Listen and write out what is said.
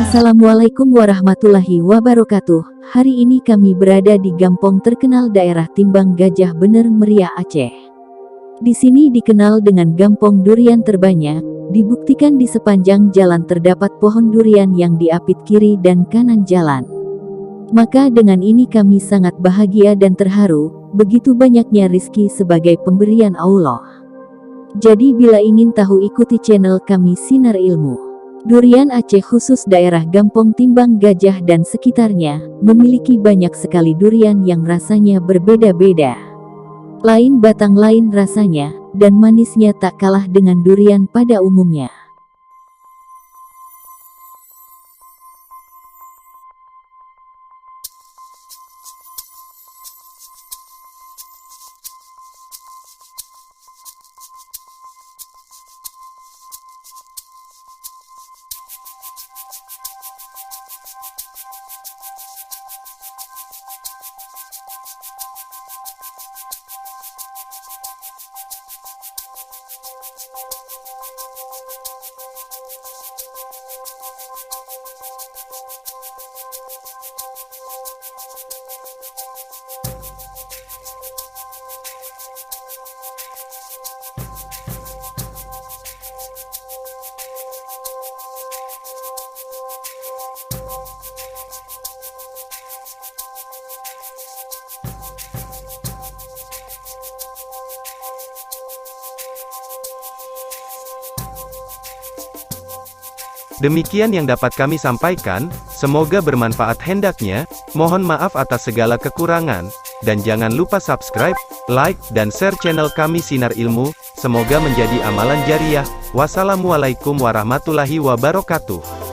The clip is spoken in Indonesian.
Assalamualaikum warahmatullahi wabarakatuh. Hari ini kami berada di Gampong terkenal daerah Timbang Gajah Bener Meriah Aceh. Di sini dikenal dengan Gampong durian terbanyak, dibuktikan di sepanjang jalan terdapat pohon durian yang diapit kiri dan kanan jalan. Maka dengan ini kami sangat bahagia dan terharu, begitu banyaknya rizki sebagai pemberian Allah. Jadi bila ingin tahu ikuti channel kami Sinar Ilmu. Durian Aceh khusus daerah Gampong Timbang Gajah dan sekitarnya, memiliki banyak sekali durian yang rasanya berbeda-beda. Lain batang lain rasanya, dan manisnya tak kalah dengan durian pada umumnya. Demikian yang dapat kami sampaikan, semoga bermanfaat hendaknya, mohon maaf atas segala kekurangan, dan jangan lupa subscribe, like, dan share channel kami Sinar Ilmu, semoga menjadi amalan jariah. Wassalamualaikum warahmatullahi wabarakatuh.